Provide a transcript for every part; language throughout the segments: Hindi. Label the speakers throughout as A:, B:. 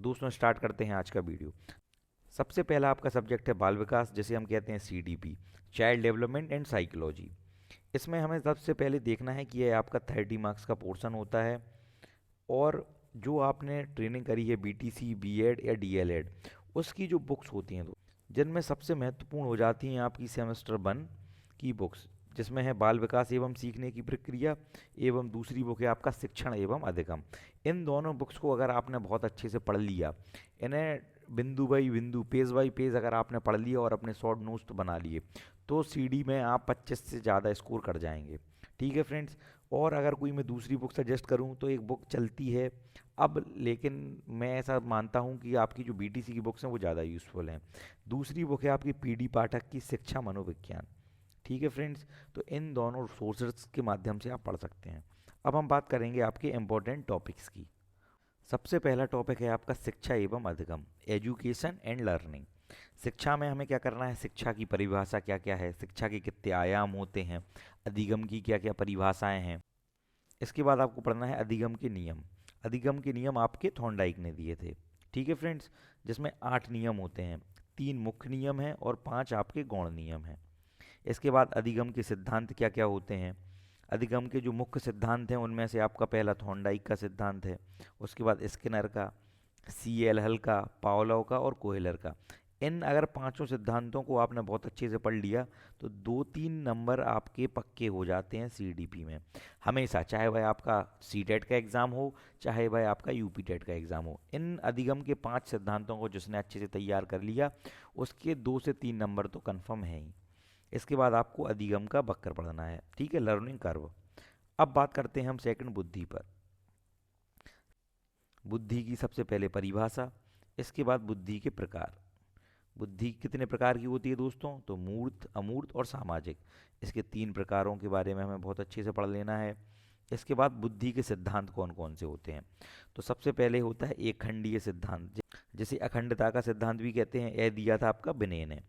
A: दोस्तों स्टार्ट करते हैं आज का वीडियो। सबसे पहला आपका सब्जेक्ट है बाल विकास, जिसे हम कहते हैं CDP, child development and psychology. इसमें हमें सबसे पहले देखना है कि यह आपका 30 मार्क्स का पोर्शन होता है, और जो आपने ट्रेनिंग करी है BTC, B.Ed या DLED, उसकी जो बुक्स होती हैं जिनमें सबसे महत्वपूर्ण हो जाती हैं आपकी सेमेस्टर 1 की बुक्स, जिसमें है बाल विकास एवं सीखने की प्रक्रिया, एवं दूसरी बुक है आपका शिक्षण एवं अधिगम। इन दोनों बुक्स को अगर आपने बहुत अच्छे से पढ़ लिया, इन्हें बिंदु बाई बिंदु, पेज बाई पेज अगर आपने पढ़ लिया और अपने शॉर्ट नोट्स बना लिए, तो CD में आप 25 से ज़्यादा स्कोर कर जाएंगे। ठीक है फ्रेंड्स। और अगर कोई मैं दूसरी बुक सजेस्ट करूं तो एक बुक चलती है अब, लेकिन मैं ऐसा मानता हूं कि आपकी जो BTC की बुक्स हैं वो ज़्यादा यूज़फुल हैं। दूसरी बुक है आपकी PD पाठक की शिक्षा मनोविज्ञान। ठीक है फ्रेंड्स। तो इन दोनों सोर्सेज के माध्यम से आप पढ़ सकते हैं। अब हम बात करेंगे आपके इम्पोर्टेंट टॉपिक्स की। सबसे पहला टॉपिक है आपका शिक्षा एवं अधिगम, एजुकेशन एंड लर्निंग। शिक्षा में हमें क्या करना है, शिक्षा की परिभाषा क्या क्या है, शिक्षा के कितने आयाम होते हैं, अधिगम की क्या क्या परिभाषाएं हैं। इसके बाद आपको पढ़ना है अधिगम के नियम। अधिगम के नियम आपके थॉर्नडाइक ने दिए थे। ठीक है फ्रेंड्स। जिसमें 8 नियम होते हैं, 3 मुख्य नियम हैं और 5 आपके गौण नियम हैं। इसके बाद अधिगम के सिद्धांत क्या क्या होते हैं। अधिगम के जो मुख्य सिद्धांत हैं उनमें से आपका पहला थॉर्नडाइक का सिद्धांत है, उसके बाद स्किनर का, CL हल का, पावलोव का और कोहेलर का। इन अगर पांचों सिद्धांतों को आपने बहुत अच्छे से पढ़ लिया तो 2-3 नंबर आपके पक्के हो जाते हैं CDP में हमेशा, चाहे वह आपका CTET का एग्ज़ाम हो, चाहे वह आपका UP TET का एग्ज़ाम हो। इन अधिगम के 5 सिद्धांतों को जिसने अच्छे से तैयार कर लिया, उसके 2 से 3 नंबर तो कन्फर्म है ही। इसके बाद आपको अधिगम का वक्र पढ़ना है। ठीक है, लर्निंग कर्व। अब बात करते हैं हम सेकंड बुद्धि पर। बुद्धि की सबसे पहले परिभाषा, इसके बाद बुद्धि के प्रकार। बुद्धि कितने प्रकार की होती है दोस्तों, तो मूर्त, अमूर्त और सामाजिक। इसके 3 प्रकारों के बारे में हमें बहुत अच्छे से पढ़ लेना है। इसके बाद बुद्धि के सिद्धांत कौन कौन से होते हैं, तो सबसे पहले होता है एक खंडीय सिद्धांत, जिसे अखंडता का सिद्धांत भी कहते हैं। यह दिया था आपका बिनेय ने।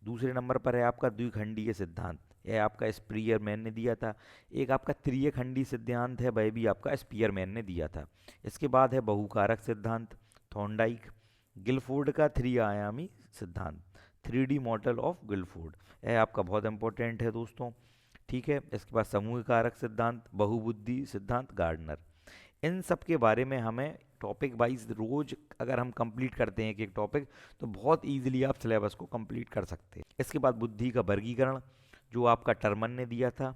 A: दूसरे नंबर पर है आपका द्विखंडीय सिद्धांत, यह आपका स्पीयरमैन ने दिया था। एक आपका त्रिय खंडी सिद्धांत है, वह भी आपका स्पीयरमैन ने दिया था। इसके बाद है बहुकारक सिद्धांत, थॉर्नडाइक। गिलफोर्ड का 3 आयामी सिद्धांत, 3D मॉडल ऑफ गिलफोर्ड, यह आपका बहुत इंपॉर्टेंट है दोस्तों। ठीक है। इसके बाद समूह कारक सिद्धांत, बहुबुद्धि सिद्धांत, गार्डनर। इन सब के बारे में हमें टॉपिक वाइज रोज अगर हम कंप्लीट करते हैं कि एक टॉपिक, तो बहुत इजीली आप सिलेबस को कंप्लीट कर सकते हैं। इसके बाद बुद्धि का वर्गीकरण, जो आपका टर्मन ने दिया था।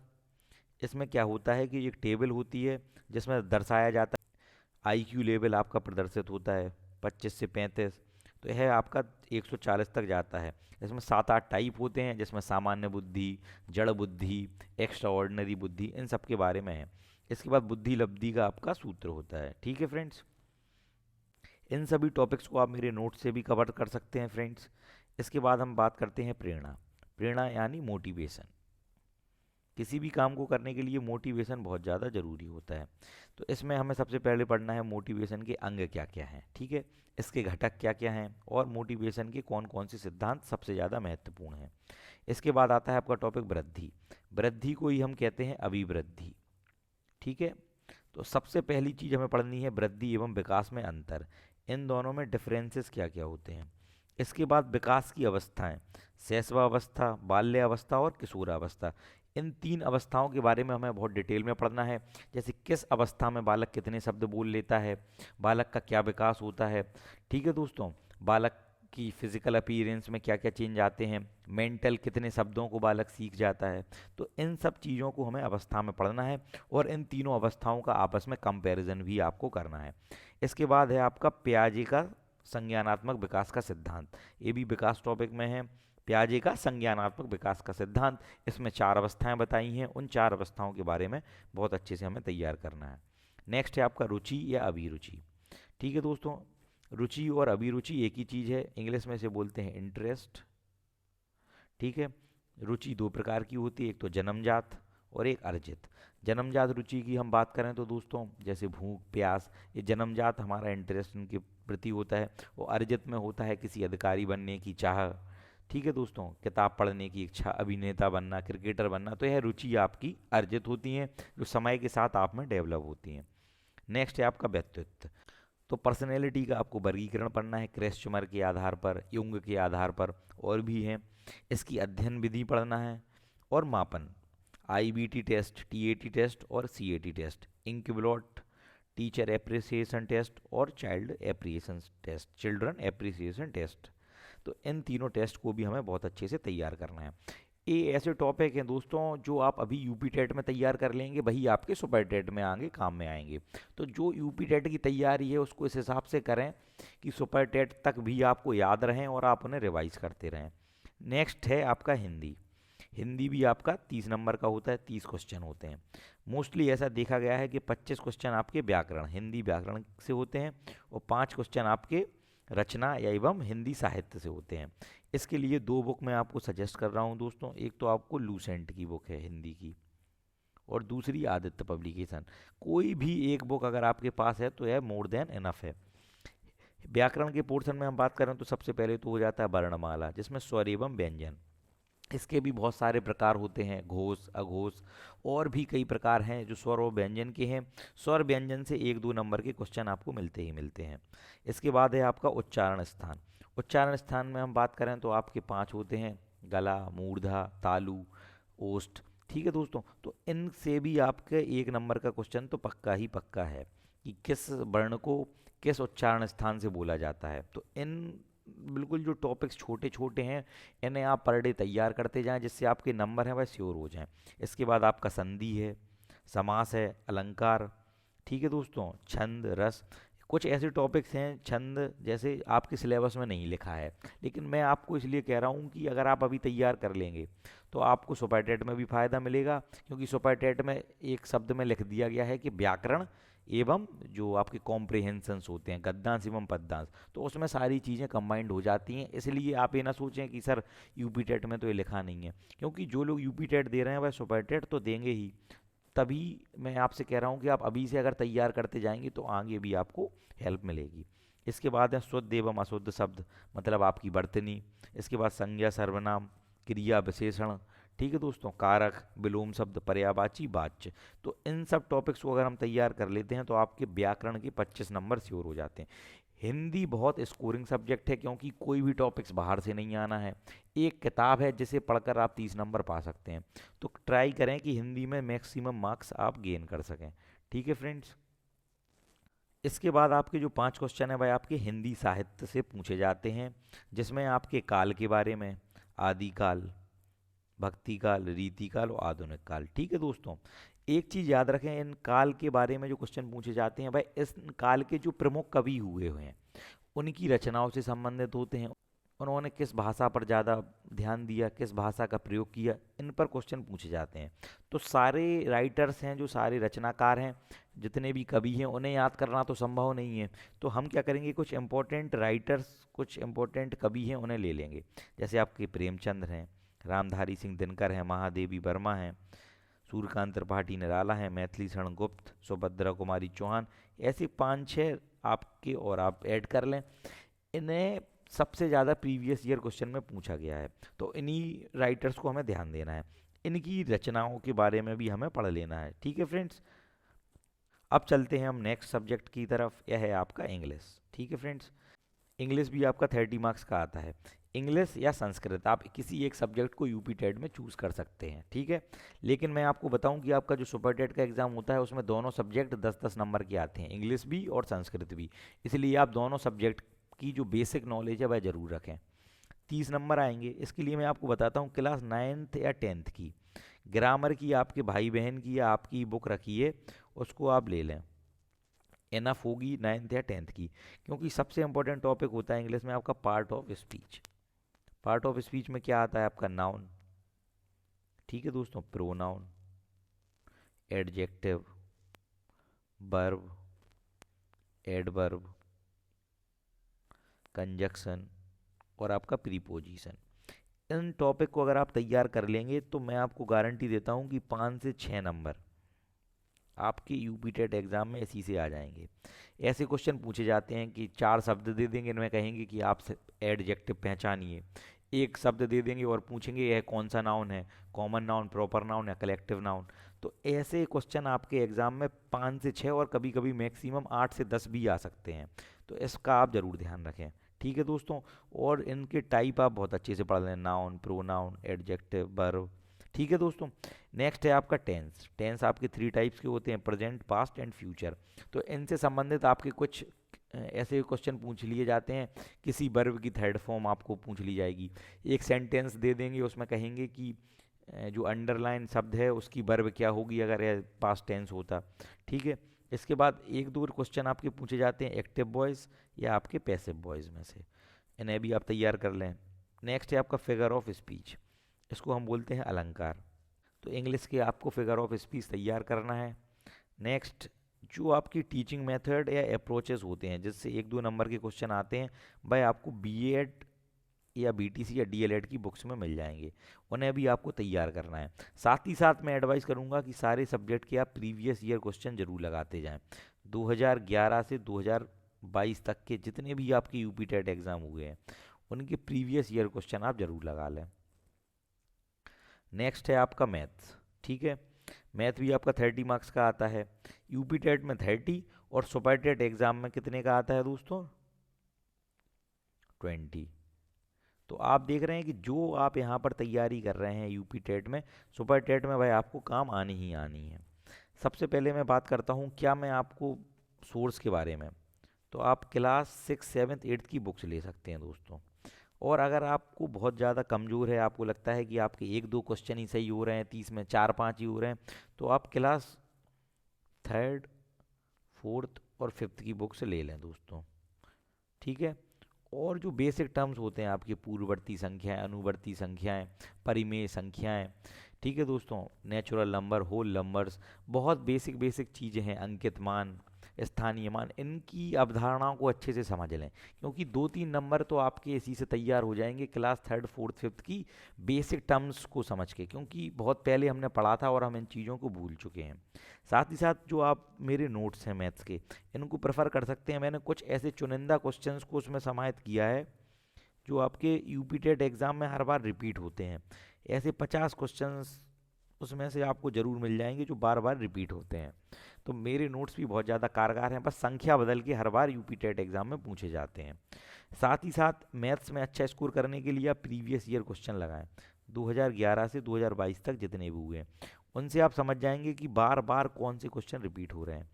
A: इसमें क्या होता है कि एक टेबल होती है जिसमें दर्शाया जाता है IQ लेवल आपका प्रदर्शित होता है 25 से 35, तो यह आपका 140 तक जाता है। इसमें 7-8 टाइप होते हैं, जिसमें सामान्य बुद्धि, जड़ बुद्धि, एक्स्ट्रा ऑर्डिनरी बुद्धि, इन सब के बारे में है। इसके बाद बुद्धि लब्धि का आपका सूत्र होता है। ठीक है फ्रेंड्स। इन सभी टॉपिक्स को आप मेरे नोट से भी कवर कर सकते हैं फ्रेंड्स। इसके बाद हम बात करते हैं प्रेरणा। प्रेरणा यानी मोटिवेशन। किसी भी काम को करने के लिए मोटिवेशन बहुत ज़्यादा ज़रूरी होता है। तो इसमें हमें सबसे पहले पढ़ना है मोटिवेशन के अंग क्या क्या हैं। ठीक है, इसके घटक क्या क्या हैं, और मोटिवेशन के कौन कौन से सिद्धांत सबसे ज़्यादा महत्वपूर्ण हैं। इसके बाद आता है आपका टॉपिक वृद्धि। वृद्धि को ही हम कहते हैं अभिवृद्धि। ठीक है। तो सबसे पहली चीज़ हमें पढ़नी है वृद्धि एवं विकास में अंतर, इन दोनों में डिफरेंसेस क्या क्या होते हैं। इसके बाद विकास की अवस्थाएं, शैशवावस्था, बाल्यावस्था और किशोरावस्था। इन 3 अवस्थाओं के बारे में हमें बहुत डिटेल में पढ़ना है। जैसे किस अवस्था में बालक कितने शब्द बोल लेता है, बालक का क्या विकास होता है। ठीक है दोस्तों। बालक की फिजिकल अपीयरेंस में क्या क्या चेंज आते हैं, मेंटल कितने शब्दों को बालक सीख जाता है। तो इन सब चीज़ों को हमें अवस्था में पढ़ना है, और इन तीनों अवस्थाओं का आपस में कंपैरिजन भी आपको करना है। इसके बाद है आपका पियाजे का संज्ञानात्मक विकास का सिद्धांत, ये भी विकास टॉपिक में है। पियाजे का संज्ञानात्मक विकास का सिद्धांत, इसमें 4 अवस्थाएं बताई हैं, उन 4 अवस्थाओं के बारे में बहुत अच्छे से हमें तैयार करना है। नेक्स्ट है आपका रुचि या अभिरुचि। ठीक है दोस्तों। रुचि और अभिरुचि एक ही चीज़ है, इंग्लिश में से बोलते हैं इंटरेस्ट। ठीक है। रुचि 2 प्रकार की होती है, एक तो जन्मजात और एक अर्जित। जन्मजात रुचि की हम बात करें तो दोस्तों, जैसे भूख प्यास, ये जन्मजात हमारा इंटरेस्ट उनके प्रति होता है। वो अर्जित में होता है किसी अधिकारी बनने की चाह। ठीक है दोस्तों, किताब पढ़ने की इच्छा, अभिनेता बनना, क्रिकेटर बनना, तो यह रुचि आपकी अर्जित होती हैं, जो समय के साथ आप में डेवलप होती हैं। नेक्स्ट है आपका व्यक्तित्व। तो पर्सनैलिटी का आपको वर्गीकरण पढ़ना है, क्रेस्चमर के आधार पर, युंग के आधार पर, और भी हैं। इसकी अध्ययन विधि पढ़ना है और मापन, आईबीटी टेस्ट, टीएटी टेस्ट और CAT test, inkblot, teacher appreciation test और child appreciation test, children appreciation test. तो इन तीनों टेस्ट को भी हमें बहुत अच्छे से तैयार करना है। ये ऐसे टॉपिक हैं दोस्तों जो आप अभी यूपी टेट में तैयार कर लेंगे, वही आपके सुपर टेट में आगे काम में आएंगे। तो जो यूपी टेट की तैयारी है उसको इस हिसाब से करें कि सुपर टेट तक भी आपको याद रहें और आप उन्हें रिवाइज करते रहें। नेक्स्ट है आपका हिंदी। हिंदी भी आपका 30 नंबर का होता है, 30 क्वेश्चन होते हैं। मोस्टली ऐसा देखा गया है कि 25 क्वेश्चन आपके व्याकरण, हिंदी व्याकरण से होते हैं और 5 क्वेश्चन आपके रचना या एवं हिंदी साहित्य से होते हैं। इसके लिए 2 बुक मैं आपको सजेस्ट कर रहा हूँ दोस्तों। एक तो आपको लूसेंट की बुक है हिंदी की, और दूसरी आदित्य पब्लिकेशन। कोई भी एक बुक अगर आपके पास है तो यह मोर देन इनफ है। व्याकरण के पोर्शन में हम बात करें तो सबसे पहले तो हो जाता है वर्णमाला, जिसमें स्वर एवं व्यंजन। इसके भी बहुत सारे प्रकार होते हैं, घोष, अघोष और भी कई प्रकार हैं जो स्वर और व्यंजन के हैं। स्वर व्यंजन से 1-2 नंबर के क्वेश्चन आपको मिलते ही मिलते हैं। इसके बाद है आपका उच्चारण स्थान। उच्चारण स्थान में हम बात करें तो आपके 5 होते हैं, गला, मूर्धा, तालु, ओष्ठ। ठीक है दोस्तों, तो इनसे भी आपके 1 नंबर का क्वेश्चन तो पक्का ही पक्का है कि किस वर्ण को किस उच्चारण स्थान से बोला जाता है। तो इन बिल्कुल जो टॉपिक्स छोटे छोटे हैं इन्हें आप पर डे तैयार करते जाएं, जिससे आपके नंबर हैं वह श्योर हो जाएं। इसके बाद आपका संधि है, समास है, अलंकार। ठीक है दोस्तों, छंद, रस। कुछ ऐसे टॉपिक्स हैं छंद जैसे आपके सिलेबस में नहीं लिखा है, लेकिन मैं आपको इसलिए कह रहा हूँ कि अगर आप अभी तैयार कर लेंगे तो आपको सुपर टेट में भी फ़ायदा मिलेगा, क्योंकि सुपर टेट में एक शब्द में लिख दिया गया है कि व्याकरण एवं जो आपके कॉम्प्रिहेंशंस होते हैं, गद्यांश एवं पद्यांश, तो उसमें सारी चीज़ें कंबाइंड हो जाती हैं। इसलिए आप ये ना सोचें कि सर यूपी टेट में तो ये लिखा नहीं है, क्योंकि जो लोग यूपी टेट दे रहे हैं वह सुपर टेट तो देंगे ही। तभी मैं आपसे कह रहा हूँ कि आप अभी से अगर तैयार करते जाएंगे तो आगे भी आपको हेल्प मिलेगी। इसके बाद है शुद्ध एवं अशुद्ध शब्द, मतलब आपकी वर्तनी। इसके बाद संज्ञा, सर्वनाम, क्रिया, विशेषण। ठीक है दोस्तों, कारक, विलोम शब्द, पर्यायवाची, वाच्य। तो इन सब टॉपिक्स को अगर हम तैयार कर लेते हैं तो आपके व्याकरण के 25 नंबर श्योर हो जाते हैं। हिंदी बहुत स्कोरिंग सब्जेक्ट है, क्योंकि कोई भी टॉपिक्स बाहर से नहीं आना है। एक किताब है जिसे पढ़कर आप 30 नंबर पा सकते हैं। तो ट्राई करें कि हिंदी में मैक्सिमम मार्क्स आप गेन कर सकें। ठीक है फ्रेंड्स, इसके बाद आपके जो 5 क्वेश्चन है वह आपके हिंदी साहित्य से पूछे जाते हैं, जिसमें आपके काल के बारे में, आदिकाल, भक्ति काल, रीति काल और आधुनिक काल। ठीक है दोस्तों, एक चीज़ याद रखें, इन काल के बारे में जो क्वेश्चन पूछे जाते हैं भाई इस काल के जो प्रमुख कवि हुए हुए हैं उनकी रचनाओं से संबंधित होते हैं। उन्होंने किस भाषा पर ज़्यादा ध्यान दिया, किस भाषा का प्रयोग किया, इन पर क्वेश्चन पूछे जाते हैं। तो सारे राइटर्स हैं, जो सारे रचनाकार हैं, जितने भी कवि हैं, उन्हें याद करना तो संभव नहीं है। तो हम क्या करेंगे, कुछ इंपॉर्टेंट राइटर्स, कुछ इंपॉर्टेंट कवि हैं उन्हें ले लेंगे। जैसे आपके प्रेमचंद्र हैं, रामधारी सिंह दिनकर हैं, महादेवी वर्मा हैं, सूर्यकांत त्रिपाठी निराला हैं, मैथिली शरण गुप्त, सुभद्रा कुमारी चौहान। ऐसे 5-6 आपके और आप ऐड कर लें। इन्हें सबसे ज़्यादा प्रीवियस ईयर क्वेश्चन में पूछा गया है, तो इन्हीं राइटर्स को हमें ध्यान देना है। इनकी रचनाओं के बारे में भी हमें पढ़ लेना है। ठीक है फ्रेंड्स, अब चलते हैं हम नेक्स्ट सब्जेक्ट की तरफ। यह है आपका इंग्लिश। ठीक है फ्रेंड्स, इंग्लिश भी आपका 30 मार्क्स का आता है। इंग्लिश या संस्कृत, आप किसी एक सब्जेक्ट को यूपी टेट में चूज़ कर सकते हैं। ठीक है, लेकिन मैं आपको बताऊं कि आपका जो सुपर टेट का एग्ज़ाम होता है उसमें दोनों सब्जेक्ट 10-10 नंबर के आते हैं, इंग्लिश भी और संस्कृत भी। इसलिए आप दोनों सब्जेक्ट की जो बेसिक नॉलेज है वह ज़रूर रखें। 30 नंबर आएंगे। इसके लिए मैं आपको बताता हूँ, क्लास 9th या 10th की ग्रामर की आपके भाई बहन की या आपकी बुक रखिए, उसको आप ले लें, इनफ होगी 9th या 10th की। क्योंकि सबसे इंपॉर्टेंट टॉपिक होता है इंग्लिश में आपका part of speech. Part of speech में क्या आता है आपका, नाउन। ठीक है दोस्तों, pronoun, adjective, verb, adverb, conjunction और आपका प्रीपोजिशन। इन टॉपिक को अगर आप तैयार कर लेंगे तो मैं आपको गारंटी देता हूँ कि 5 से 6 नंबर आपके यूपी टेट एग्जाम में इसी से आ जाएंगे। ऐसे क्वेश्चन पूछे जाते हैं कि 4 शब्द दे देंगे, इनमें कहेंगे कि आप एडजेक्टिव पहचानिए। एक शब्द दे देंगे और पूछेंगे यह कौन सा नाउन है, कॉमन नाउन, प्रॉपर नाउन या कलेक्टिव नाउन। तो ऐसे क्वेश्चन आपके एग्जाम में 5 से 6 और कभी कभी मैक्सिमम 8 से 10 भी आ सकते हैं। तो इसका आप ज़रूर ध्यान रखें। ठीक है दोस्तों। और इनके टाइप आप बहुत अच्छे से पढ़ लें, नाउन, प्रोनाउन, एडजेक्टिव, वर्ब। ठीक है दोस्तों। नेक्स्ट है आपका टेंस। टेंस आपके 3 टाइप्स के होते हैं, प्रेजेंट, पास्ट एंड फ्यूचर। तो इनसे संबंधित आपके कुछ ऐसे क्वेश्चन पूछ लिए जाते हैं। किसी वर्ब की थर्ड फॉर्म आपको पूछ ली जाएगी, एक सेंटेंस दे देंगे, उसमें कहेंगे कि जो अंडरलाइन शब्द है उसकी वर्ब क्या होगी अगर यह पास्ट टेंस होता। ठीक है। इसके बाद एक दो क्वेश्चन आपके पूछे जाते हैं एक्टिव वॉइस या आपके पैसिव वॉइस में से, इन्हें भी आप तैयार कर लें। नेक्स्ट है आपका फिगर ऑफ स्पीच, इसको हम बोलते हैं अलंकार। तो इंग्लिश के आपको फिगर ऑफ स्पीच तैयार करना है। नेक्स्ट, जो आपकी टीचिंग मेथड या अप्रोचेस होते हैं जिससे 1-2 नंबर के क्वेश्चन आते हैं, भाई आपको बीएड या बीटीसी या डीएलएड की बुक्स में मिल जाएंगे, उन्हें भी आपको तैयार करना है। साथ ही साथ मैं एडवाइस करूंगा कि सारे सब्जेक्ट के आप प्रीवियस ईयर क्वेश्चन जरूर लगाते जाएं। 2011 से 2022 तक के जितने भी आपके यूपी टेट एग्ज़ाम हुए हैं उनके प्रीवियस ईयर क्वेश्चन आप जरूर लगा लें। नेक्स्ट है आपका मैथ्स। ठीक है। मैथ भी आपका 30 मार्क्स का आता है। यूपी टेट में 30 और सुपर टेट एग्जाम में कितने का आता है दोस्तों? 20। तो आप देख रहे हैं कि जो आप यहाँ पर तैयारी कर रहे हैं यूपी टेट में, सुपर टेट में भाई आपको काम आनी ही आनी है। सबसे पहले मैं बात करता हूँ क्या मैं आपको सोर्स के बारे में। तो आप क्लास 6, 7, 8 की बुक्स ले सकते हैं दोस्तों। और अगर आपको बहुत ज़्यादा कमज़ोर है, आपको लगता है कि आपके 1-2 क्वेश्चन ही सही हो रहे हैं, 30 में 4-5 ही हो रहे हैं, तो आप क्लास 3, 4 और 5 की बुक्स ले लें दोस्तों। ठीक है। और जो बेसिक टर्म्स होते हैं आपके, पूर्ववर्ती संख्याएं, अनुवर्ती संख्याएं, परिमेय संख्याएं, ठीक है दोस्तों, नेचुरल नंबर, होल नंबर्स, बहुत बेसिक बेसिक चीज़ें हैं, अंकित मान, स्थानीय मान, इनकी अवधारणाओं को अच्छे से समझ लें, क्योंकि 2-3 नंबर तो आपके इसी से तैयार हो जाएंगे क्लास 3, 4, 5 की बेसिक टर्म्स को समझ के, क्योंकि बहुत पहले हमने पढ़ा था और हम इन चीज़ों को भूल चुके हैं। साथ ही साथ जो आप मेरे नोट्स हैं मैथ्स के, इनको प्रेफर कर सकते हैं। मैंने कुछ ऐसे चुनिंदा क्वेश्चंस को उसमें समाहित किया है जो आपके यूपी टेट एग्ज़ाम में हर बार रिपीट होते हैं। ऐसे 50 क्वेश्चंस उसमें से आपको ज़रूर मिल जाएंगे जो बार बार रिपीट होते हैं। तो मेरे नोट्स भी बहुत ज़्यादा कारगर हैं, बस संख्या बदल के हर बार यूपी टेट एग्ज़ाम में पूछे जाते हैं। साथ ही साथ मैथ्स में अच्छा स्कोर करने के लिए आप प्रीवियस ईयर क्वेश्चन लगाएं, 2011 से 2022 तक जितने भी हुए हैं, उनसे आप समझ जाएंगे कि बार बार कौन से क्वेश्चन रिपीट हो रहे हैं।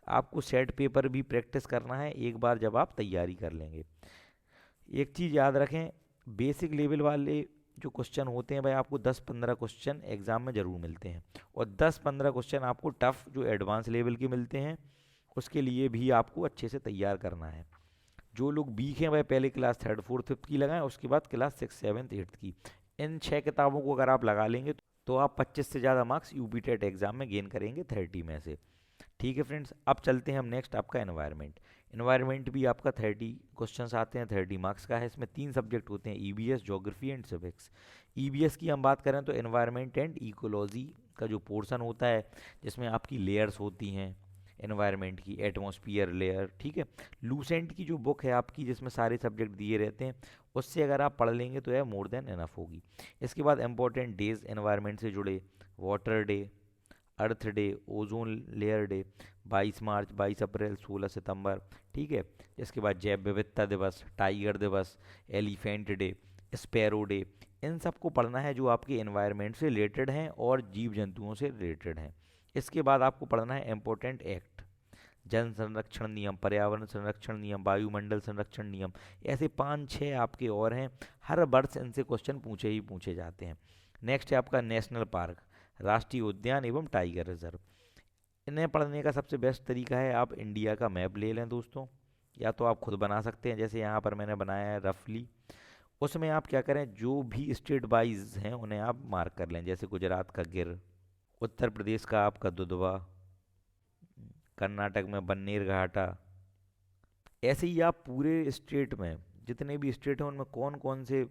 A: आपको सेट पेपर भी प्रैक्टिस करना है एक बार जब आप तैयारी कर लेंगे। एक चीज़ याद रखें, बेसिक लेवल वाले जो क्वेश्चन होते हैं भाई आपको 10-15 क्वेश्चन एग्जाम में ज़रूर मिलते हैं, और 10-15 क्वेश्चन आपको टफ जो एडवांस लेवल के मिलते हैं उसके लिए भी आपको अच्छे से तैयार करना है। जो लोग वीक हैं भाई पहले क्लास 3, 4, 5 की लगाएं, उसके बाद क्लास 6, 7, 8 की। इन 6 किताबों को अगर आप लगा लेंगे तो आप 25 से ज़्यादा मार्क्स यूपी टेट एग्जाम में गेन करेंगे 30 में से। ठीक है फ्रेंड्स, अब चलते हैं हम नेक्स्ट आपका एनवायरनमेंट। एनवायरनमेंट भी आपका 30 क्वेश्चंस आते हैं, 30 मार्क्स का है। इसमें 3 सब्जेक्ट होते हैं, EBS, geography and civics. EBS की हम बात करें तो एनवायरनमेंट एंड इकोलॉजी का जो पोर्शन होता है जिसमें आपकी लेयर्स होती हैं एनवायरनमेंट की, एटमॉस्फियर लेयर। ठीक है। लूसेंट की जो बुक है आपकी जिसमें सारे सब्जेक्ट दिए रहते हैं, उससे अगर आप पढ़ लेंगे तो यह मोर देन एनफ होगी। इसके बाद इंपॉर्टेंट डेज एनवायरनमेंट से जुड़े, वाटर डे, अर्थ डे, ओजोन लेयर डे, 22 मार्च, 22 अप्रैल, 16 सितंबर। ठीक है। इसके बाद जैव विविधता दिवस, टाइगर दिवस, एलिफेंट डे, स्पैरो डे, इन सबको पढ़ना है जो आपके एनवायरनमेंट से रिलेटेड हैं और जीव जंतुओं से रिलेटेड हैं। इसके बाद आपको पढ़ना है इम्पोर्टेंट एक्ट, जन संरक्षण नियम, पर्यावरण संरक्षण नियम, वायुमंडल संरक्षण नियम, ऐसे 5-6 आपके और हैं। हर वर्ष इनसे क्वेश्चन पूछे ही पूछे जाते हैं। नेक्स्ट है आपका नेशनल पार्क, राष्ट्रीय उद्यान एवं टाइगर रिजर्व। इन्हें पढ़ने का सबसे बेस्ट तरीका है आप इंडिया का मैप ले लें दोस्तों, या तो आप खुद बना सकते हैं जैसे यहाँ पर मैंने बनाया है रफली। उसमें आप क्या करें, जो भी स्टेट वाइज हैं उन्हें आप मार्क कर लें, जैसे गुजरात का गिर, उत्तर प्रदेश का आपका दुधवा, कर्नाटक में बन्नेर घाटा। ऐसे ही आप पूरे स्टेट में जितने भी स्टेट हैं उनमें कौन कौन से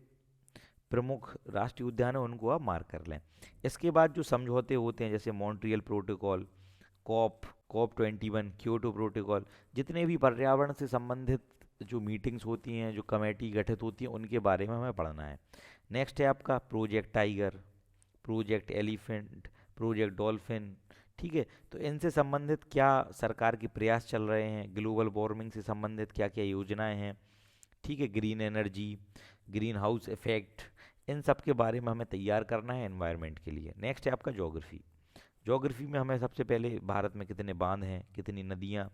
A: प्रमुख राष्ट्रीय उद्यान है उनको आप मार्क कर लें। इसके बाद जो समझौते होते हैं जैसे Montreal protocol, COP COP 21, Kyoto protocol, जितने भी पर्यावरण से संबंधित जो मीटिंग्स होती हैं, जो कमेटी गठित होती हैं, उनके बारे में हमें पढ़ना है। नेक्स्ट है आपका project tiger, project elephant, project dolphin. ठीक है, तो इनसे संबंधित क्या सरकार के प्रयास चल रहे हैं, ग्लोबल वार्मिंग से संबंधित क्या क्या योजनाएं हैं, ठीक है, green energy, greenhouse effect, इन सब के बारे में हमें तैयार करना है एनवायरनमेंट के लिए। नेक्स्ट है आपका ज्योग्राफी। ज्योग्राफी में हमें सबसे पहले भारत में कितने बांध हैं, कितनी नदियाँ,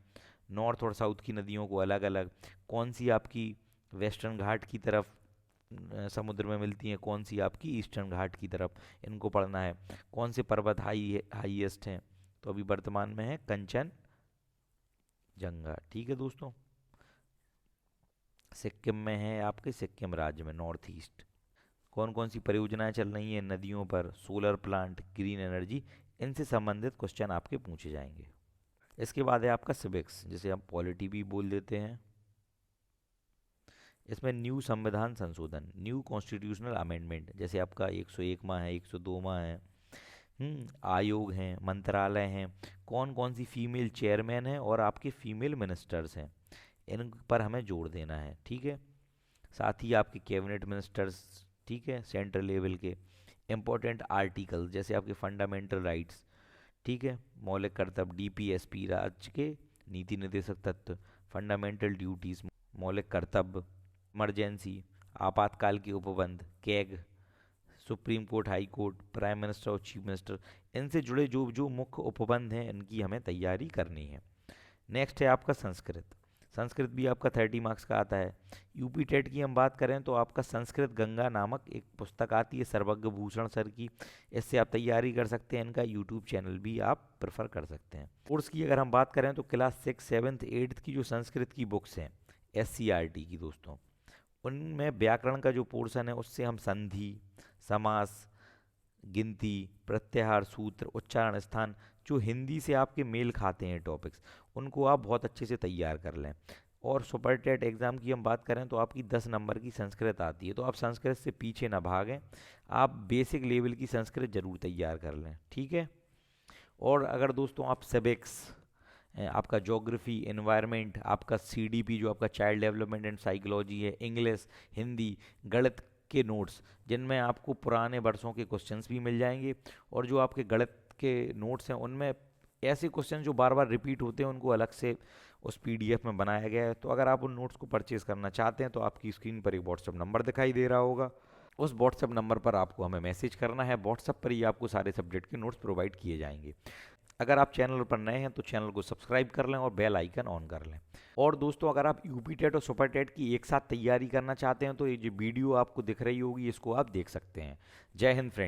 A: नॉर्थ और साउथ की नदियों को अलग अलग, कौन सी आपकी वेस्टर्न घाट की तरफ समुद्र में मिलती हैं, कौन सी आपकी ईस्टर्न घाट की तरफ, इनको पढ़ना है। कौन से पर्वत हाईएस्ट हैं, तो अभी वर्तमान में है कंचनजंगा। ठीक है दोस्तों, सिक्किम में है आपके, सिक्किम राज्य में नॉर्थ ईस्ट। कौन कौन सी परियोजनाएं चल रही हैं नदियों पर, सोलर प्लांट, ग्रीन एनर्जी, इनसे संबंधित क्वेश्चन आपके पूछे जाएंगे। इसके बाद है आपका सिविक्स, जिसे हम पॉलिटी भी बोल देते हैं। इसमें न्यू संविधान संशोधन, न्यू कॉन्स्टिट्यूशनल अमेंडमेंट, जैसे आपका 101वां है, 102वां है। आयोग हैं, मंत्रालय हैं, कौन कौन सी फीमेल चेयरमैन हैं और आपके फीमेल मिनिस्टर्स हैं, इन पर हमें जोड़ देना है। ठीक है, साथ ही आपके कैबिनेट मिनिस्टर्स, ठीक है, सेंट्रल लेवल के इम्पोर्टेंट आर्टिकल, जैसे आपके फंडामेंटल राइट्स, ठीक है, मौलिक कर्तव्य, डीपीएसपी राज्य के नीति निर्देशक तत्व, फंडामेंटल ड्यूटीज मौलिक कर्तव्य, इमरजेंसी आपातकाल के उपबंध, CAG, supreme court, high court, prime minister और चीफ मिनिस्टर, इनसे जुड़े जो जो मुख्य उपबंध हैं इनकी हमें तैयारी करनी है। नेक्स्ट है आपका संस्कृत। संस्कृत भी आपका 30 मार्क्स का आता है। यूपी टेट की हम बात करें तो आपका संस्कृत गंगा नामक एक पुस्तक आती है सर्वज्ञ भूषण सर की, इससे आप तैयारी कर सकते हैं। इनका यूट्यूब चैनल भी आप प्रेफर कर सकते हैं। कोर्स की अगर हम बात करें तो क्लास 6, 7, 8 की जो संस्कृत की बुक्स हैं SCRT की दोस्तों, उनमें व्याकरण का जो पोर्शन है उससे हम संधि, समास, गिनती, प्रत्याहार, सूत्र, उच्चारण, स्थान, जो हिंदी से आपके मेल खाते हैं टॉपिक्स, उनको आप बहुत अच्छे से तैयार कर लें। और सुपर टेट एग्ज़ाम की हम बात करें तो आपकी 10 नंबर की संस्कृत आती है, तो आप संस्कृत से पीछे ना भागें, आप बेसिक लेवल की संस्कृत जरूर तैयार कर लें। ठीक है, और अगर दोस्तों आप सिविक्स, आपका ज्योग्राफी, एनवायरनमेंट, आपका CDP जो आपका चाइल्ड डेवलपमेंट एंड साइकोलॉजी है, इंग्लिश, हिंदी, गणित के नोट्स, जिनमें आपको पुराने वर्षों के क्वेश्चंस भी मिल जाएंगे, और जो आपके गणित के नोट्स हैं उनमें ऐसे क्वेश्चन जो बार बार रिपीट होते हैं उनको अलग से उस PDF में बनाया गया है। तो अगर आप उन नोट्स को परचेज़ करना चाहते हैं तो आपकी स्क्रीन पर एक व्हाट्सअप नंबर दिखाई दे रहा होगा, उस व्हाट्सअप नंबर पर आपको हमें मैसेज करना है। व्हाट्सअप पर ही आपको सारे सब्जेक्ट के नोट्स प्रोवाइड किए जाएंगे। अगर आप चैनल पर नए हैं तो चैनल को सब्सक्राइब कर लें और बेल आइकन ऑन कर लें। और दोस्तों अगर आप यूपी टेट और सुपर टेट की एक साथ तैयारी करना चाहते हैं तो ये जो वीडियो आपको दिख रही होगी इसको आप देख सकते हैं। जय हिंद फ्रेंड।